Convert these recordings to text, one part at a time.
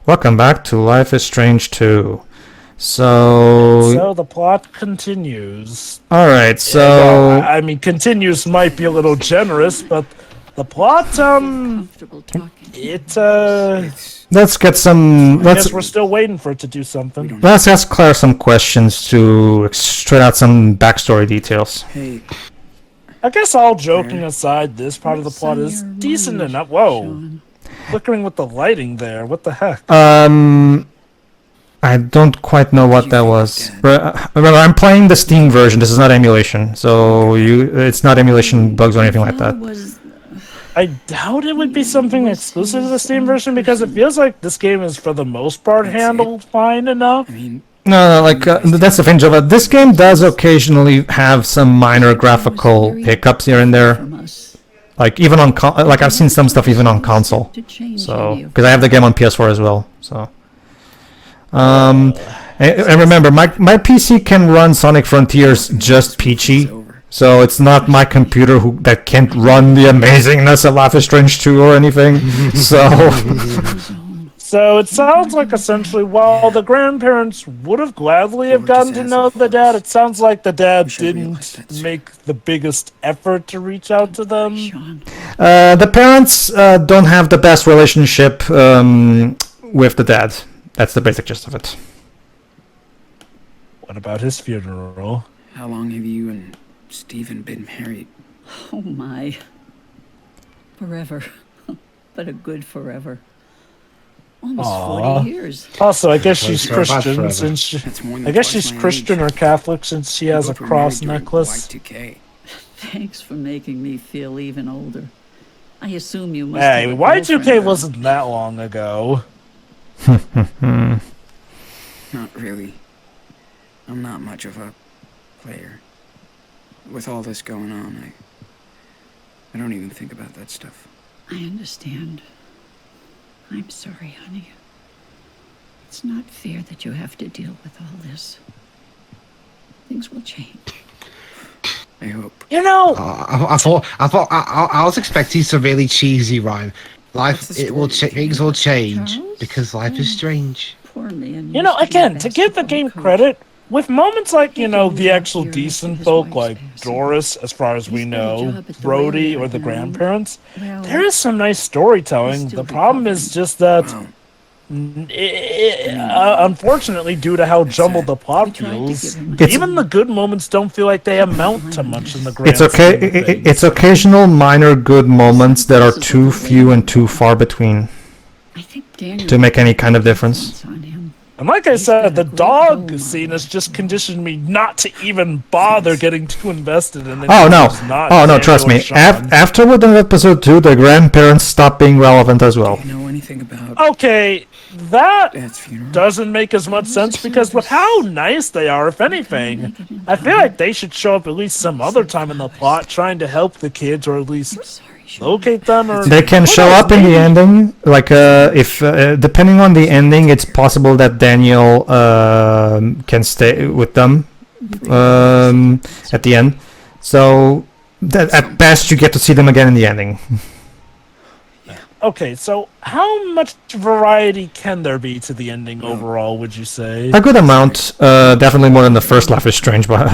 Welcome back to Life is Strange 2. So the plot continues. Alright, so... Well, I mean, continues might be a little generous, but the plot, let's get some... I guess we're still waiting for it to do something. Let's ask Claire some questions to straight out some backstory details. Hey, I guess all joking aside, this part of the plot is decent enough. Whoa. Flickering with the lighting there. What the heck? I don't quite know what that was. Remember, I'm playing the Steam version. This is not emulation, so it's not emulation bugs or anything like that. I doubt it would be something exclusive to the Steam version because it feels like this game is for the most part handled fine enough. I mean, No, like that's the thing, Java. This game does occasionally have some minor graphical hiccups here and there. Like even on like I've seen some stuff even on console. So because I have the game on PS4 as well. So. And remember, my PC can run Sonic Frontiers just peachy, so it's not my computer that can't run the amazingness of Life is Strange 2 or anything. So it sounds like essentially while the grandparents would have gladly have gotten to know the dad, it sounds like the dad didn't make the biggest effort to reach out to them. The parents don't have the best relationship with the dad. That's the basic gist of it. What about his funeral? how long have you and Stephen been married? Oh my. Forever. But a good forever. Almost 40 years. Also, I guess she's Christian forever. since she, That's more than I guess twice she's my Christian age. or Catholic since she We has a both were cross married during necklace. Y2K. Thanks for making me feel even older. I assume you must Hey, have a Y2K girlfriend. wasn't that long ago. Not really. I'm not much of a player. With all this going on, I don't even think about that stuff. I understand. I'm sorry, honey. It's not fair that you have to deal with all this. Things will change. I hope. You know, I was expecting some really cheesy rhyme. What's the Things will change Charles? because life is strange. Poor man. you know, used to be a again, to give the basketball game coach. credit, with moments like, you know, the Taking actual me out here decent after his folk wife's like passing. Doris, as far as we He's got a know, job at the Brody, railroad or the now. grandparents, Well, there is some nice storytelling. still The problem is recovering. just that, Wow. unfortunately, due to how jumbled the plot We tried to feels, give him a It's- even the good moments don't feel like they amount to much in the grand It's okay. scheme of things. It's occasional minor good moments that are too few and too far between I think Daniel to make any kind of difference. on him. And like I He's said, got the a great dog role scene model. has just conditioned me not to even bother getting too invested in it. Oh no! It's not Oh no! Daniel Trust or me. Sean. After we're done with episode 2, the grandparents stop being relevant as well. Do you know anything about Okay, that Dad's funeral? doesn't make as much sense because with how nice they are, if anything, I feel like they should show up at least some other time in the plot trying to help the kids or at least Sorry, Sean. locate them or They can who show knows, up in the maybe- ending. Like if depending on the ending, it's possible that Daniel can stay with them at the end. So that at best you get to see them again in the ending. Okay, so how much variety can there be to the ending overall, would you say? A good amount, definitely more than the first Life is Strange, but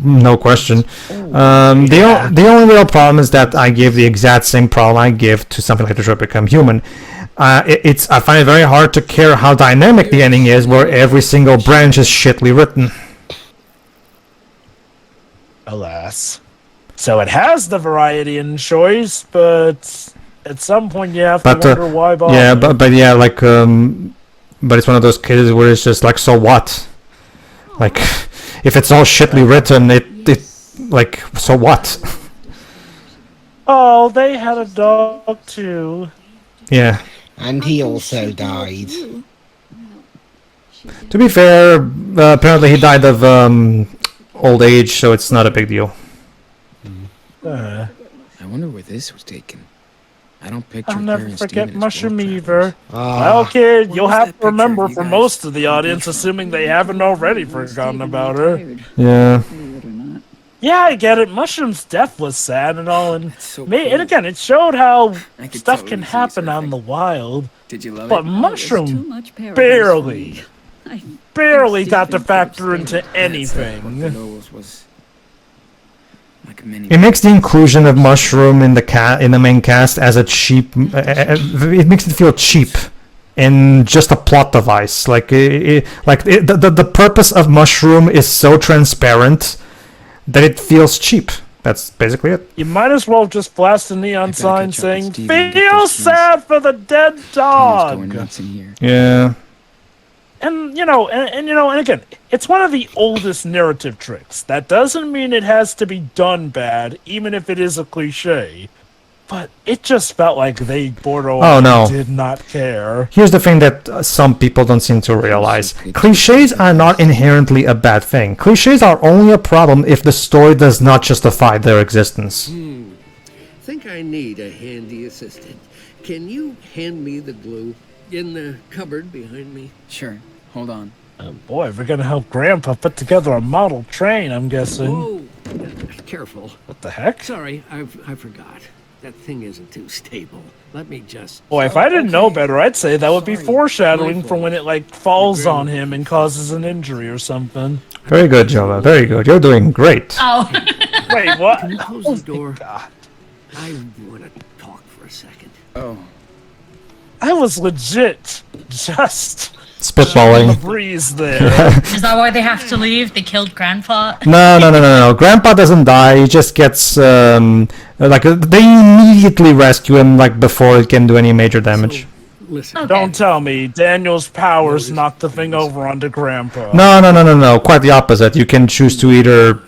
no question. The only real problem is that I give the exact same problem I give to something like Detroit Become Human. I find it very hard to care how dynamic the ending is, where every single branch is shittly written. Alas. So it has the variety and choice, but at some point you have to But, wonder why bother. Yeah, but yeah, like but it's one of those cases where it's just like, so what? Like, if it's all shittly written, it like, so what? Oh, they had a dog too. Yeah. And he also died. To be fair, apparently he died of old age, so it's not a big deal. Uh, I wonder where this was taken. I don't picture I'll never parents forget Stephen as Mushroom war Eater. travelers. Well, kid, What you'll was have that to remember picture for you most guys of the audience, assuming they haven't already forgotten about her. Yeah. Believe it or not. Yeah, I get it. Mushroom's death was sad and all, and so and cool. again, it showed how I could stuff totally can see happen surfing. out in the wild. Did you love But it? Mushroom Too much paradise barely, for me. I barely think got to Stephen could factor into stay. anything. Was like a mini. It makes the inclusion of Mushroom in the main cast as a cheap. It makes it feel cheap, and just a plot device. The purpose of Mushroom is so transparent that it feels cheap. That's basically it. You might as well just blast a neon better sign catch up with saying, Steven and get "Feel those keys. sad for the dead Going dog." nuts in here. Yeah. And and again, it's one of the oldest narrative tricks. That doesn't mean it has to be done bad, even if it is a cliche. But it just felt like they borderline no. did not care. Here's the thing that some people don't seem to realize. Cliches are not inherently a bad thing. Cliches are only a problem if the story does not justify their existence. Think I need a handy assistant. Can you hand me the glue in the cupboard behind me? Sure. Hold on. Oh boy, we're gonna help Grandpa put together a model train, I'm guessing. Whoa! Careful. What the heck? Sorry, I forgot. That thing isn't too stable. Let me just... Boy, if I didn't know Okay. better, I'd say that would be Sorry, foreshadowing my for fault. when it, like, falls on him and causes an injury or something. Very good, Jova. Very good. You're doing great. Oh. Wait, what? Can you close Oh the door? my God. I want to talk for a second. Oh. I was legit just the Spitballing. breeze there. Is that why they have to leave? They killed Grandpa? No. Grandpa doesn't die. He just gets they immediately rescue him before it can do any major damage. Listen, Okay. Don't tell me Daniel's powers knocked the thing over onto Grandpa. No. Quite the opposite. You can choose to either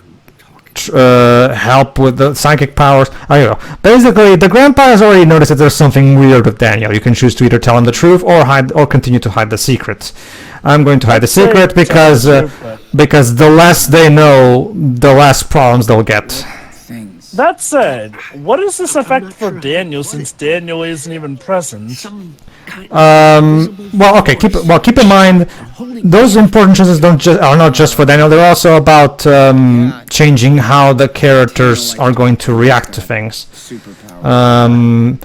help with the psychic powers. I don't know. Basically, the grandpa has already noticed that there's something weird with Daniel. You can choose to either tell him the truth or hide or continue to hide the secret. I'm going to hide the secret because the less they know, the less problems they'll get. Things. That said, what does this affect not for sure Daniel what since it Daniel isn't even present? some kind Well, okay. Keep in mind, those important choices are not just for Daniel. They're also about changing how the characters are going to react to things. Superpower.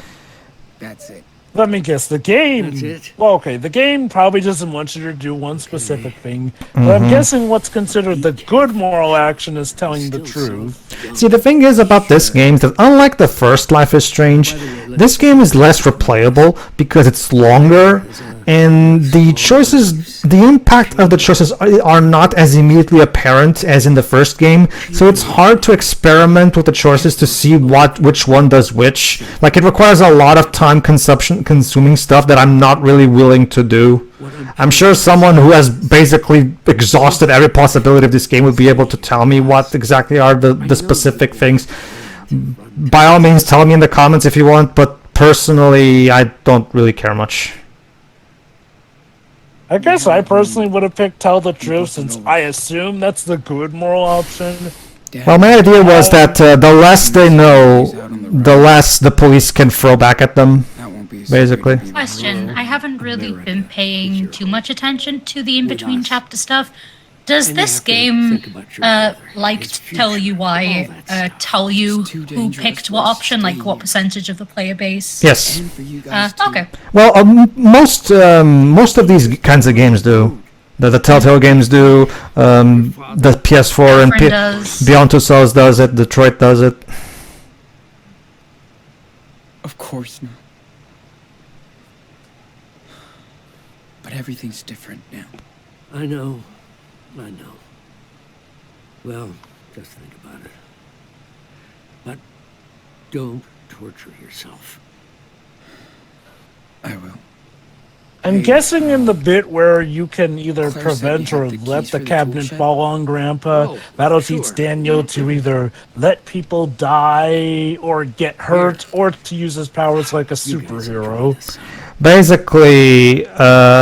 That's it. Let me guess, the game... That's it? Well, okay, the game probably doesn't want you to do one specific thing, but I'm guessing what's considered the good moral action is telling the truth. See, the thing is about this game is that unlike the first Life is Strange, this game is less replayable because it's longer, and the impact of the choices are not as immediately apparent as in the first game, so it's hard to experiment with the choices to see which one does which. Like, it requires a lot of time consuming stuff that I'm not really willing to do. I'm sure someone who has basically exhausted every possibility of this game would be able to tell me what exactly are the specific things. By all means, tell me in the comments if you want, but personally, I don't really care much. I guess I personally would have picked tell the truth since I assume that's the good moral option. Well, my idea was that the less they know, the less the police can throw back at them. That won't be Basically. Question. I haven't really been paying too much attention to the in-between chapter stuff. Does And you this have to game think about your brother, like his to tell you future, why all that stuff. tell you It's too who dangerous picked for what us to option, like stay what here. percentage of the player base? Yes. And for you guys too. Okay. Well, most of these kinds of games do. The Telltale games do. The PS4 and Friend does. Beyond Two Souls does it. Detroit does it. Of course not. But everything's different now. I know. Well, just think about it. But don't torture yourself. I will. I'm guessing in the bit where you can either Claire said prevent you or had the keys let for the the cabinet tool shed? fall on Grandpa, Oh, that'll sure. teach Daniel to either let people die or get hurt or to use his powers like a You guys enjoy superhero. this. Basically,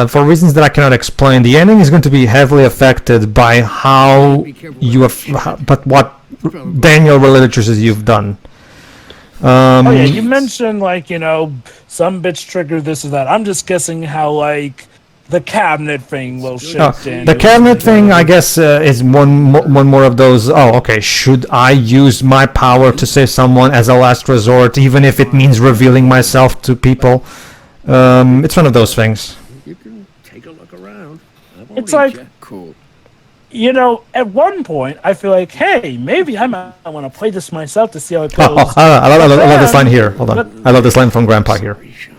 for reasons that I cannot explain, the ending is going to be heavily affected by how you have, but what Daniel related choices you've done. Oh yeah, you mentioned some bits trigger this or that. I'm just guessing how the cabinet thing will Oh, shift in. the cabinet thing, I guess, is one more of those. Oh, okay. Should I use my power to save someone as a last resort, even if it means revealing myself to people? It's one of those things. You can take a look around. I won't It's eat like- ya. Cool. You know, at one point, I feel like, hey, maybe I might want to play this myself to see how it goes. I love this line here. Hold on. I love this line from Grandpa here. Sorry, Sean.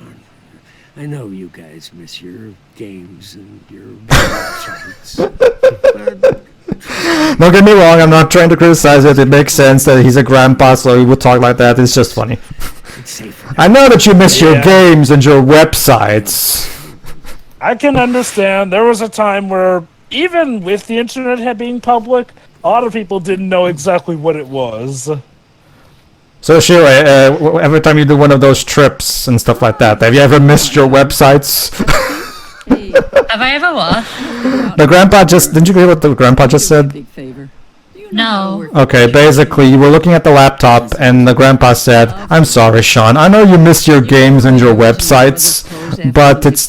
I know you guys miss your games and your websites. But Don't get me wrong. I'm not trying to criticize it. It makes sense that he's a grandpa, so he would talk like that. It's just funny. it's safer. I know that you miss your Yeah. games and your websites. I can understand. There was a time where, even with the internet being public, a lot of people didn't know exactly what it was. So Shira, every time you do one of those trips and stuff like that, have you ever missed your websites? Have I ever what? The grandpa just didn't you hear what the grandpa just said? Big favor. No. Okay, basically you were looking at the laptop and the grandpa said, "I'm sorry, Sean. I know you miss your games and your websites, but it's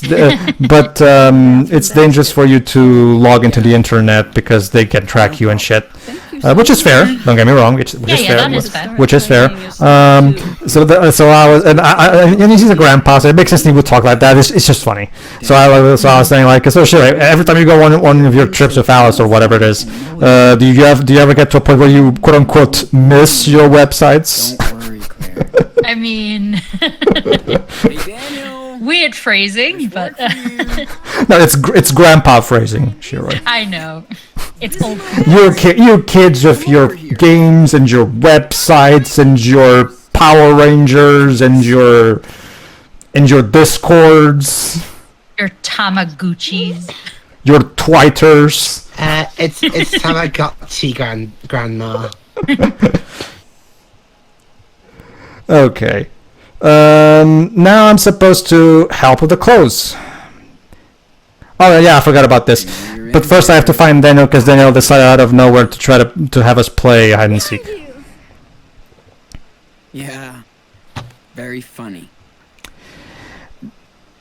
dangerous for you to log into the internet because they can track you and shit." Which is fair. Don't get me wrong. Which is fair. that is fair. Which is fair. So I was, and he's a grandpa, so it makes sense he would talk like that. It's just funny. So I was saying like, so sure. Every time you go on one of your trips with Alice or whatever it is, do you ever get to a point where you quote unquote miss your websites? Don't worry, Claire. I mean, Hey, Daniel. weird phrasing, but No, it's grandpa phrasing, Shiro. I know. It's old. You kids with your games and your websites and your Power Rangers and your Discords, Your Tamagotchis. your Twiters. It's Tamagotchi grandma. Okay. Now I'm supposed to help with the clothes. Oh yeah, I forgot about this. But first I have to find Daniel because Daniel decided out of nowhere to try to have us play hide and seek. Yeah. Very funny.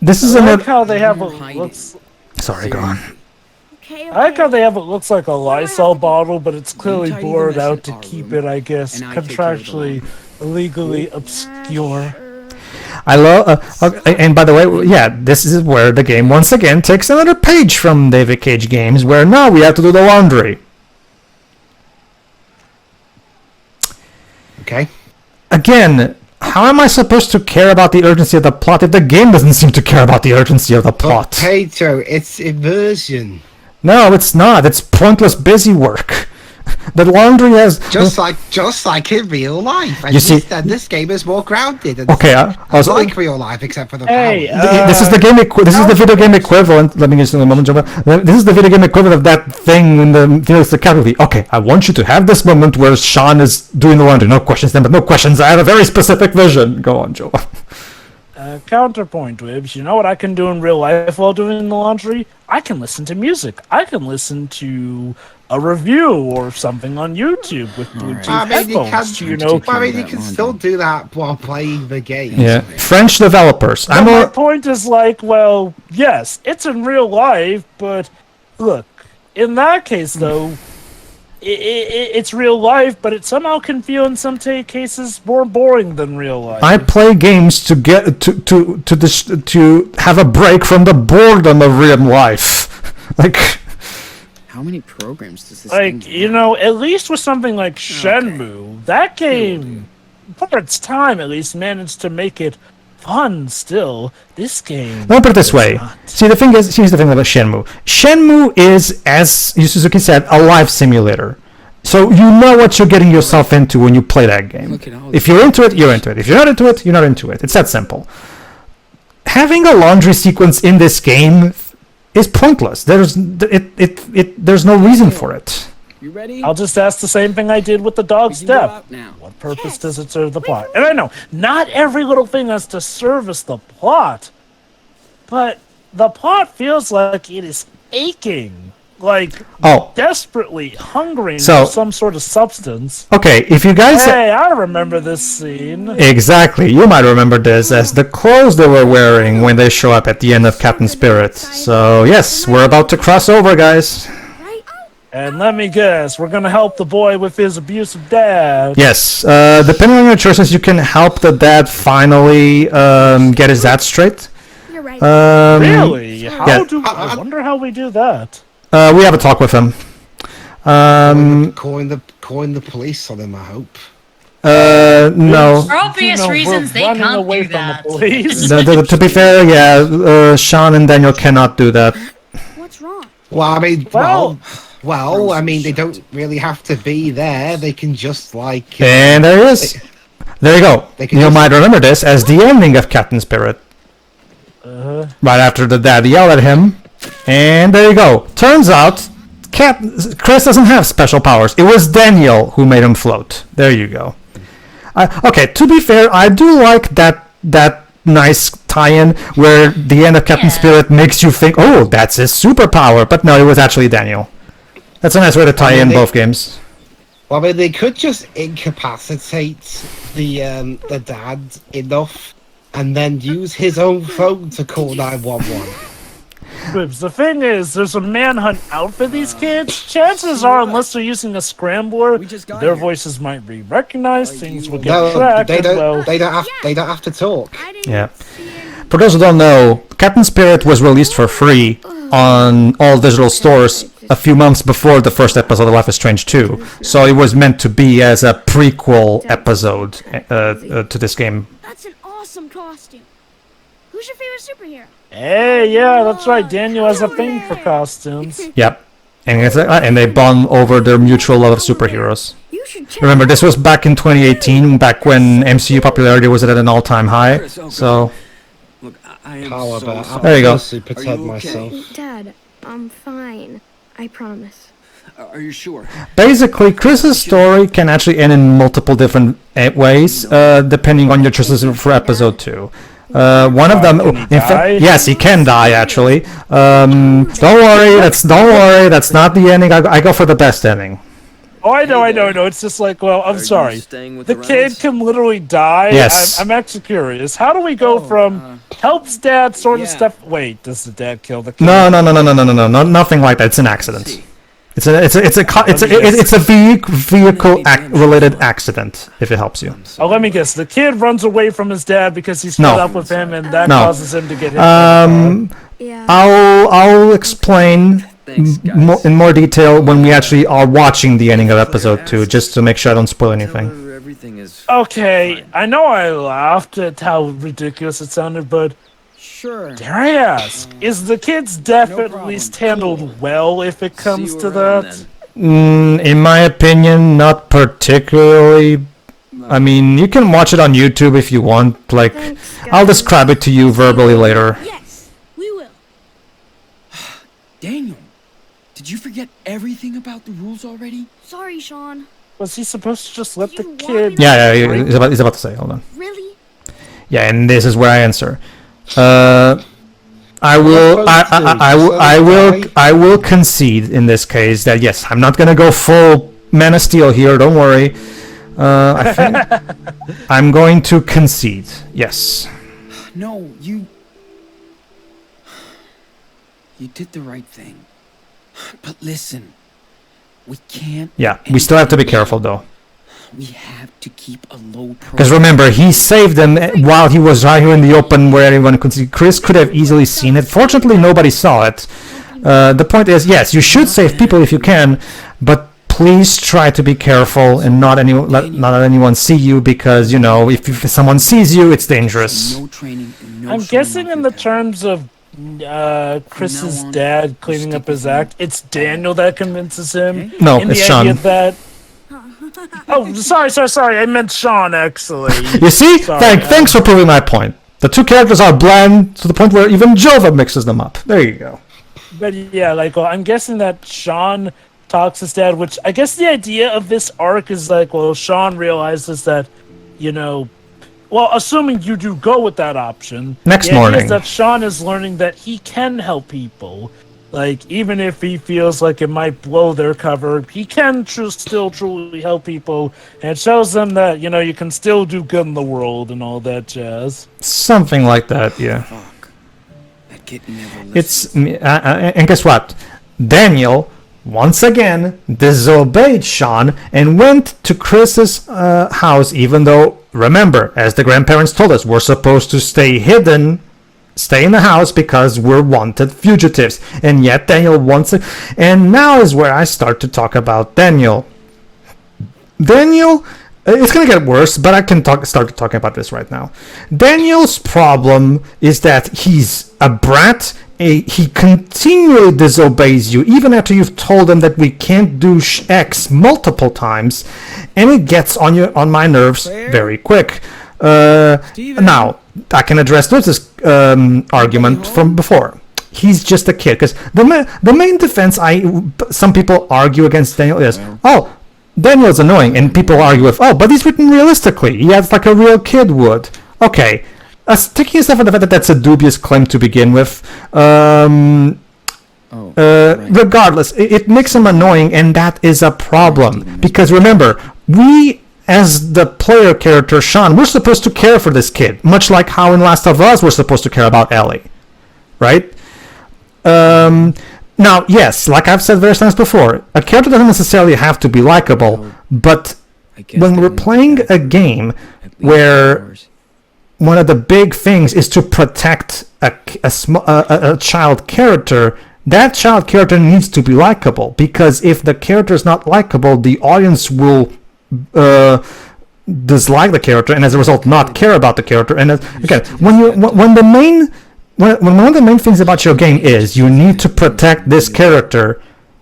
This is I like another. how they have what Hiding. looks. Sorry, go on. I like how they have what looks like a Lysol bottle, but it's clearly tidy the blurred mess out in to our keep room, it, I guess, and I take care of the contractually, legally obscure. I love. And by the way, yeah, this is where the game once again takes another page from David Cage games, where now we have to do the laundry. Okay. Again, how am I supposed to care about the urgency of the plot if the game doesn't seem to care about the urgency of the But plot? Pedro, it's immersion. No, it's not. It's pointless busy work. The laundry has Just like in real life. And You see- this game is more grounded. And Okay, I was like real life, except for the Hey, power. this is the game. This is the video game equivalent. Let me just in a moment. This is the video game equivalent of that thing in the category. Okay, I want you to have this moment where Sean is doing the laundry. No questions then, but no questions. I have a very specific vision. Go on, Joe. Counterpoint, Wibbs. You know what I can do in real life while doing the laundry? I can listen to music. I can listen to a review or something on YouTube with Bluetooth I mean, headphones. You know, you can still do that while playing the game. Yeah, French developers. but my point is like, well, yes, it's in real life, but look, in that case though, it's real life, but it somehow can feel in some cases more boring than real life. I play games to get to have a break from the boredom of real life. Like, How many programs does this Like, thing you know, at least with something like Shenmue, that game, for its time at least, managed to make it fun still. This game. let me put it this does way. not. See, here's the thing about Shenmue. Shenmue is, as Yu Suzuki said, a life simulator. So you know what you're getting yourself into when you play that game. Look at all If you're into it, you're into it. If you're not into it, you're not into it. It's that simple. Having a laundry sequence in this game is pointless. There's no reason for it. You ready? I'll just ask the same thing I did with the We dog's can go step. out now. What purpose does it serve the plot? And I know, not every little thing has to service the plot, but the plot feels like it is aching like Oh, desperately hungering So- for some sort of substance. okay. If you guys Hey, I remember this scene. exactly, you might remember this as the clothes they were wearing when they show up at the end of Captain Spirit. So yes, we're about to cross over, guys. And let me guess, we're gonna help the boy with his abusive dad. Yes, depending on your choices, you can help the dad finally get his dad straight. You're right. Really? How Yeah. I wonder how we do that. We have a talk with him. Calling the police on him, I hope. No. For obvious reasons, they running can't away do from that. the police. To be fair, yeah, Sean and Daniel cannot do that. What's wrong? Well, I mean, Well- well, I mean, they don't really have to be there. They can just like. And there he is. There you go. They can You just- might remember this as the ending of Captain Spirit. Right after the dad yelled at him. And there you go. Turns out, Chris doesn't have special powers. It was Daniel who made him float. There you go. Okay, to be fair, I do like that nice tie-in where the end of Captain Yeah. Spirit makes you think, oh, that's his superpower. But no, it was actually Daniel. That's a nice way to tie in both games. Well, I mean, they could just incapacitate the dad enough, and then use his own phone to call 911. Bibs, the thing is, there's a manhunt out for these kids. Chances are, unless they're using a scrambler, their voices might be recognized. Things will get No, tracked. they and, don't. well, They don't have to talk. I didn't Yeah. see any- For those who don't know, Captain Spirit was released for free on all digital stores a few months before the first episode of Life is Strange 2. So it was meant to be as a prequel episode to this game. That's an awesome costume. Who's your favorite superhero? hey, yeah, that's right. Daniel has a thing for costumes. Yep. And they bond over their mutual love of superheroes. You should check Remember, it this was back in 2018, back when MCU popularity was at an all-time high. So, Look, I am However, so I'll sorry. There you go. honestly Are pretend you okay? myself. Dad, I'm fine. I promise. Are you sure? basically, Chris's story can actually end in multiple different ways, depending on your choices for episode 2. One of them, Can he in fact, die? yes, he can die actually. Don't worry, that's not the ending. I go for the best ending. Oh, I know. It's just like, well, I'm Are you sorry. staying with The the kid Rowans? can literally die. Yes. I'm actually curious. How do we go from helps dad sort of yeah. step? Wait, does the dad kill the kid? No, nothing like that. It's an accident. It's a vehicle related accident. If it helps you. Oh, let me guess. The kid runs away from his dad because he's No. fed up with him, and that No. causes him to get hit. by the car. Yeah. I'll explain Thanks, guys. in more detail when we actually are watching the ending of episode 2, just to make sure I don't spoil Tell anything. her everything is Okay, I know I laughed at how ridiculous it sounded, but Sure. dare I ask, is the kid's death at problem. least handled well if it comes See you to around that? then. In my opinion, not particularly. I mean, you can watch it on YouTube if you want. Like, Thanks, I'll guys. describe it to you verbally later. Yes, we will. Daniel, did you forget everything about the rules already? Sorry, Sean. Was he supposed to just let You the want kid? me to- Yeah, he's about to say. Hold on. Really? Yeah, and this is where I answer. I will concede in this case that yes, I'm not gonna go full Man of Steel here. Don't worry. I think I'm going to concede. Yes. No, you did the right thing. But listen, we can't. Yeah, we still have to be careful though. We have to keep a low profile. Because remember, he saved them while he was right here in the open where everyone could see. Chris could have easily seen it. Fortunately, nobody saw it. The point is, yes, you should save people if you can, but please try to be careful and not let anyone see you, because, you know, if someone sees you, it's dangerous. No training. No I'm showing guessing off in your the talent. terms of Chris's on, dad cleaning up his act, it's Daniel that convinces him. No, in it's the Sean. idea that. Oh, sorry. I meant Sean, actually. You see? Sorry, Thanks for proving my point. The two characters are bland to the point where even Jova mixes them up. There you go. But yeah, like, well, I'm guessing that Sean talks to his dad, which I guess the idea of this arc is like, well, Sean realizes that, you know, well, assuming you do go with that option, Next the idea morning. is that Sean is learning that he can help people, Like, even if he feels like it might blow their cover, he can still truly help people, and it shows them that, you know, you can still do good in the world and all that jazz. Something like that, yeah. Fuck. That kid never listened. It's and guess what? Daniel once again disobeyed Sean and went to Chris's house, even though, remember, as the grandparents told us, we're supposed to stay hidden, stay in the house because we're wanted fugitives. And yet Daniel wants it. And now is where I start to talk about Daniel. Daniel, it's gonna get worse, but I can start talking about this right now. Daniel's problem is that he's a brat. He continually disobeys you, even after you've told him that we can't do X multiple times, and it gets on my nerves very quick. Now, I can address Lutz's argument from before. He's just a kid, because the main defense some people argue against Daniel is, oh, Daniel's annoying, and people argue with, oh, but he's written realistically. He acts like a real kid would. Okay. Taking aside from the fact that that's a dubious claim to begin with, regardless, it makes him annoying, and that is a problem. Because remember, we, as the player character Sean, we're supposed to care for this kid, much like how in Last of Us we're supposed to care about Ellie, right? Now, yes, like I've said various times before, a character doesn't necessarily have to be likable, but when we're playing a game where one of the big things is to protect a child character, that child character needs to be likable, because if the character is not likable, the audience will dislike the character, and as a result not care about the character. And again, when one of the main things about your game is you need to protect this character,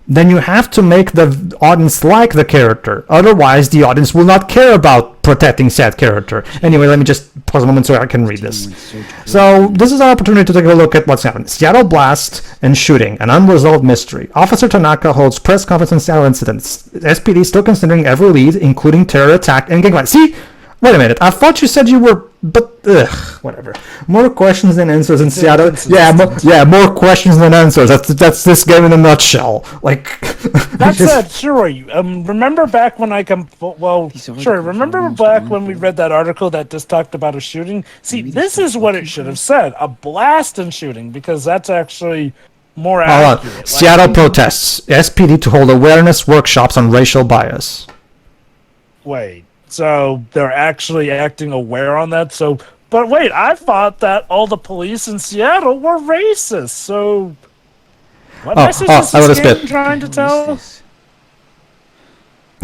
then you have to make the audience like the character. Otherwise, the audience will not care about protecting said character. Anyway, let me just pause a moment so I can read this. So, this is our opportunity to take a look at what's happened. Seattle blast and shooting, an unresolved mystery. Officer Tanaka holds press conference on Seattle incidents. SPD still considering every lead, including terror attack and gang violence. See? Wait a minute. I thought you said you were... But, whatever. More questions than answers in Seattle. More questions than answers. That's this game in a nutshell. Like... That's it, sure. Remember back when remember back when we read that article that just talked about a shooting? See, this is what it should have said. A blast and shooting, because that's actually more accurate. Seattle protests. SPD to hold awareness workshops on racial bias. Wait. So they're actually acting aware on that. But wait, I thought that all the police in Seattle were racist. So what message is this game trying to tell?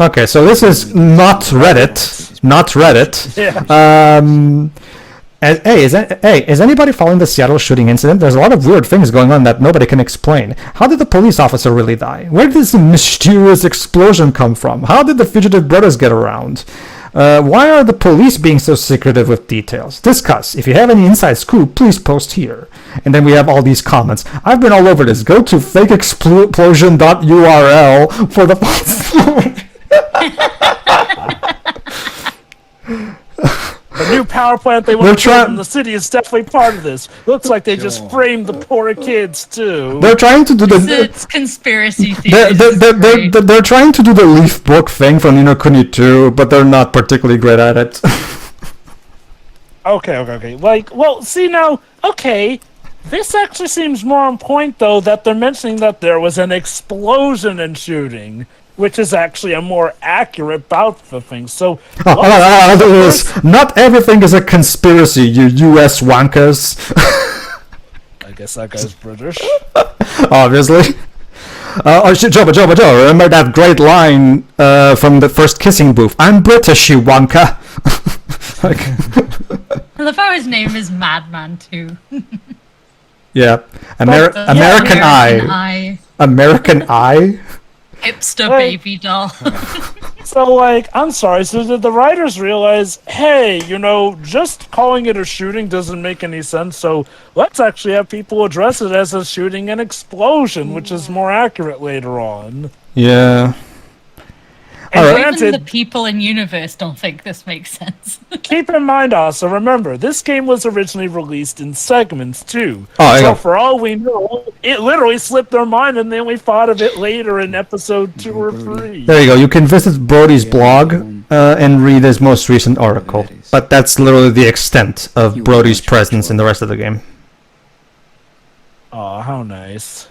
Okay, so this is not Reddit. Not Reddit. Yeah. Is anybody following the Seattle shooting incident? There's a lot of weird things going on that nobody can explain. How did the police officer really die? Where did this mysterious explosion come from? How did the fugitive brothers get around? Why are the police being so secretive with details? Discuss. If you have any inside scoop, please post here. And then we have all these comments. I've been all over this. Go to fakeexplosion.url for the The new power plant they want to build in the city is definitely part of this. Looks like they just framed the poor kids too. They're trying to do It's conspiracy theories. They're trying to do the leaf book thing from Ni no Kuni 2, but they're not particularly great at it. Okay. This actually seems more on point, though, that they're mentioning that there was an explosion and shooting, which is actually a more accurate bout for things. So, not everything is a conspiracy, you US wankers. I guess that guy's British. Obviously. Joe, remember that great line from the first kissing booth? I'm British, you wanker. I love how his name is Madman, too. Yeah. American Eye. American Eye? Hipster baby doll. So, I'm sorry, so did the writers realize, hey, just calling it a shooting doesn't make any sense, so let's actually have people address it as a shooting and explosion, which is more accurate later on. Yeah. And Alright. Even granted, the people in universe don't think this makes sense. keep in mind also, remember, this game was originally released in segments too. Oh, there you So go. for all we know, it literally slipped their mind and then we thought of it later in episode 2 or 3. There you go. You can visit Brody's blog and read his most recent article. But that's literally the extent of Brody's presence in the rest of the game. Oh, how nice.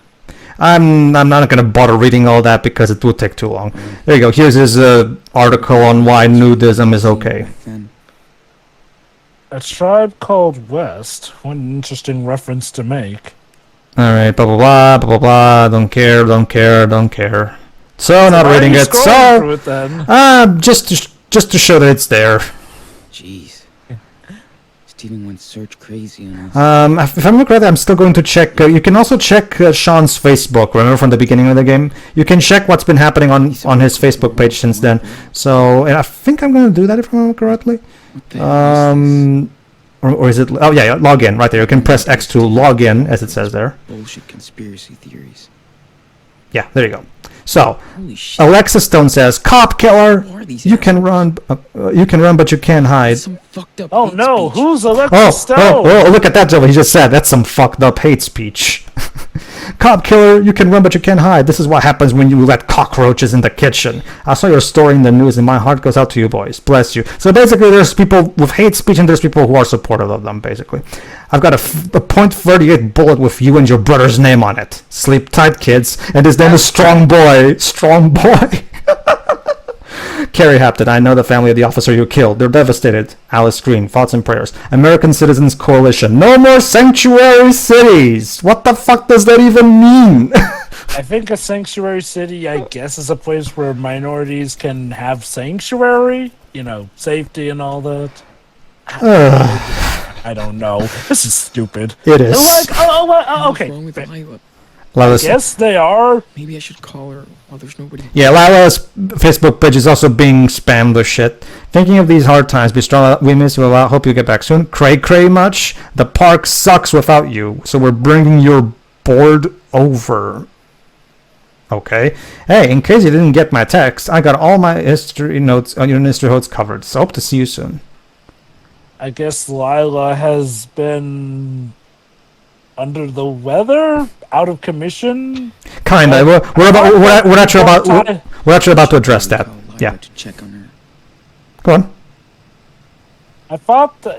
I'm not gonna bother reading all that because it will take too long. There you go. Here's his article on why nudism is okay. A tribe called West. What an interesting reference to make. All right, blah blah blah blah blah blah. Don't care, don't care, don't care. So not Why are reading you it. scrolling through So it then? just to show that it's there. Jeez. Steven went search crazy on us. If I'm not correct, I'm still going to check. You can also check Sean's Facebook. Remember from the beginning of the game, you can check what's been happening on his Facebook page since then. So and I think I'm going to do that if I remember correctly. What the hell is this? Or is it? Oh yeah, log in right there. You can press X to log in, as it says there. Bullshit conspiracy theories. Yeah, there you go. So Holy shit. Alexa Stone says, "Cop killer, Who are these you can run, but you can't hide." Some fucked up Oh hate no, speech. who's Alexa Stone? Oh, look at that, Joe. He just said that's some fucked up hate speech. Cop killer, you can run, but you can't hide. This is what happens when you let cockroaches in the kitchen. I saw your story in the news, and my heart goes out to you boys. Bless you. So basically, there's people with hate speech, and there's people who are supportive of them, basically. I've got a .38 bullet with you and your brother's name on it. Sleep tight, kids. And his name is Strong Boy. Strong Boy. Carrie Hampton, I know the family of the officer you killed. They're devastated. Alice Green, thoughts and prayers. American Citizens Coalition. No more sanctuary cities. What the fuck does that even mean? I think a sanctuary city, I guess, is a place where minorities can have sanctuary. You know, safety and all that. I don't know. This is stupid. It is. Like, What's okay. wrong with Lila? Lila's, Yes, they are. Maybe I should call her while there's nobody. yeah, Lila's Facebook page is also being spammed with shit. Thinking of these hard times, be strong. We miss you a lot. Hope you get back soon. Cray much. The park sucks without you, so we're bringing your board over. Okay. Hey, in case you didn't get my text, I got all my history notes on your history notes covered. So hope to see you soon. I guess Lila has been under the weather, out of commission. Kinda. We're actually about to address that. Call Lila Yeah. To check on her. Go on. I thought that,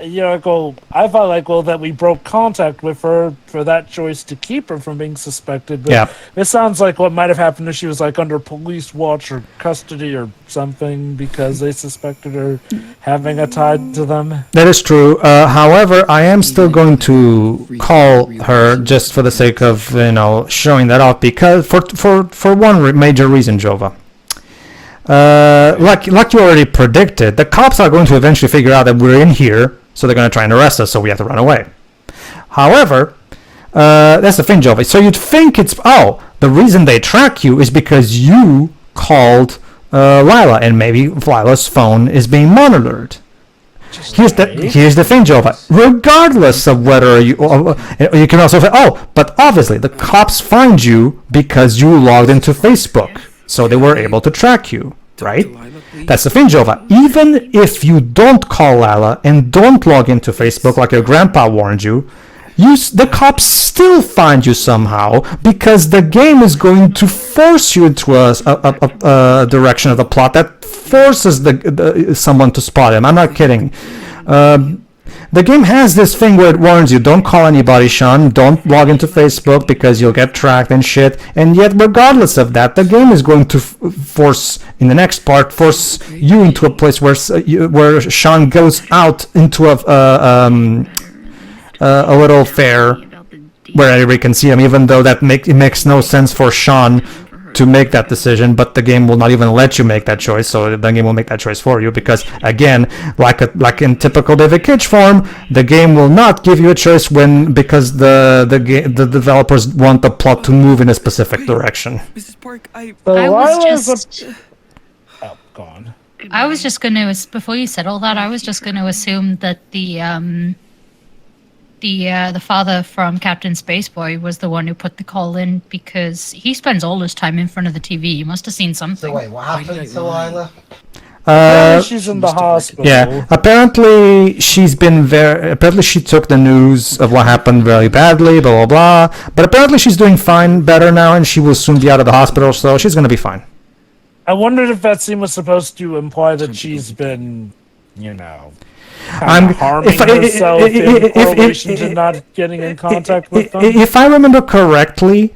that we broke contact with her for that choice to keep her from being suspected. But Yeah. it sounds like what might have happened if she was like under police watch or custody or something because they suspected her having a tie to them. That is true. However, I am still going to call her just for the sake of showing that off because for one major reason, Jova. Like you already predicted, the cops are going to eventually figure out that we're in here, so they're going to try and arrest us, so we have to run away. However, that's the thing, Jova. So you'd think the reason they track you is because you called Lila, and maybe Lila's phone is being monitored. Here's the thing, Jova. Regardless of whether you can also say, but obviously the cops find you because you logged into Facebook. So they were able to track you, right? That's the thing, Jova. Even if you don't call Lila and don't log into Facebook like your grandpa warned you, the cops still find you somehow because the game is going to force you into a direction of the plot that forces someone to spot him. I'm not kidding. The game has this thing where it warns you, don't call anybody, Sean, don't log into Facebook because you'll get tracked and shit, and yet regardless of that, the game is going to force you into a place where Sean goes out into a little fair where everybody can see him, even though it makes no sense for Sean to make that decision, but the game will not even let you make that choice, so the game will make that choice for you because, again, like in typical David Cage form, the game will not give you a choice because the developers want the plot to move in a specific direction. Mrs. Park, I was just going to, before you said all that, I was just going to assume that the the father from Captain Spaceboy was the one who put the call in because he spends all his time in front of the TV. He must have seen something. So wait, what happened to Lila? She's in the hospital. Yeah, apparently she's been very. Apparently she took the news of what happened very badly, blah blah blah. But apparently she's doing fine, better now, and she will soon be out of the hospital, so she's gonna be fine. I wondered if that scene was supposed to imply that she's been, harming herself in correlation to not getting in contact with them. If I remember correctly,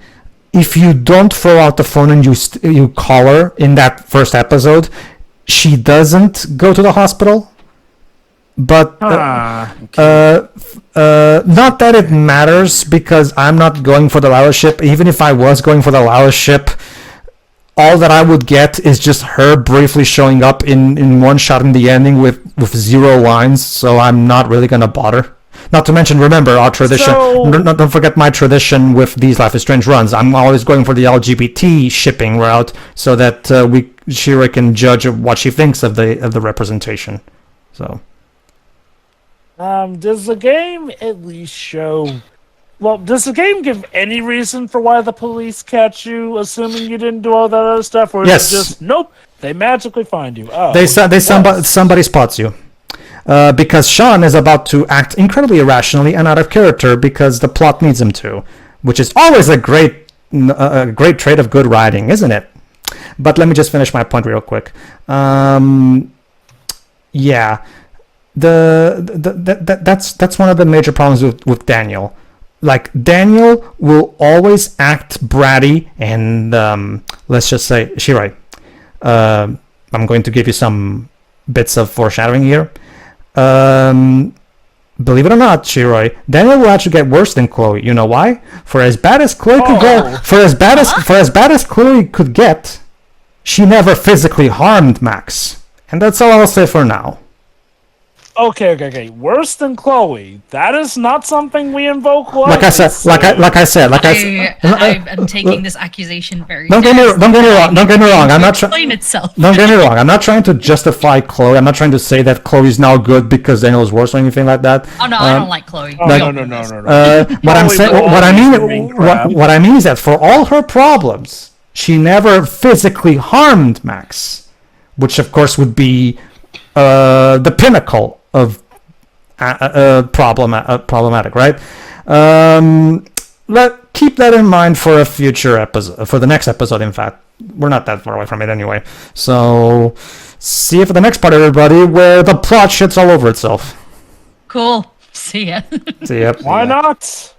if you don't throw out the phone and you call her in that first episode, she doesn't go to the hospital. But not that it matters, because I'm not going for the Lila ship. Even if I was going for the Lila ship, all that I would get is just her briefly showing up in one shot in the ending with 0 lines, so I'm not really going to bother. Not to mention, remember, our tradition, don't forget my tradition with these Life is Strange runs. I'm always going for the LGBT shipping route so that Shira can judge what she thinks of the representation. So, does the game at least show... Well, does the game give any reason for why the police catch you, assuming you didn't do all that other stuff? Or is it just, nope, they magically find you? Oh, somebody spots you. Because Sean is about to act incredibly irrationally and out of character because the plot needs him to, which is always a great trait of good writing, isn't it? But let me just finish my point real quick. Yeah, that's one of the major problems with Daniel. Like, Daniel will always act bratty and, let's just say, Shirai, I'm going to give you some bits of foreshadowing here. Believe it or not, Shirai, Daniel will actually get worse than Chloe. You know why? For as bad as Chloe could go, for as bad as Chloe could get, she never physically harmed Max. And that's all I'll say for now. Okay. Worse than Chloe. That is not something we invoke. Like I said. I'm taking this accusation very. Don't get me wrong. I'm not explain itself. Don't get me wrong. I'm not trying to justify Chloe. I'm not trying to say that Chloe's now good because Daniel is worse or anything like that. Oh no, I don't like Chloe. No. What I mean is that for all her problems, she never physically harmed Max, which of course would be the pinnacle of problematic, right? Keep that in mind for a future episode, for the next episode. In fact, we're not that far away from it anyway. So, see you for the next part, everybody, where the plot shits all over itself. Cool. See ya. See ya. Why not?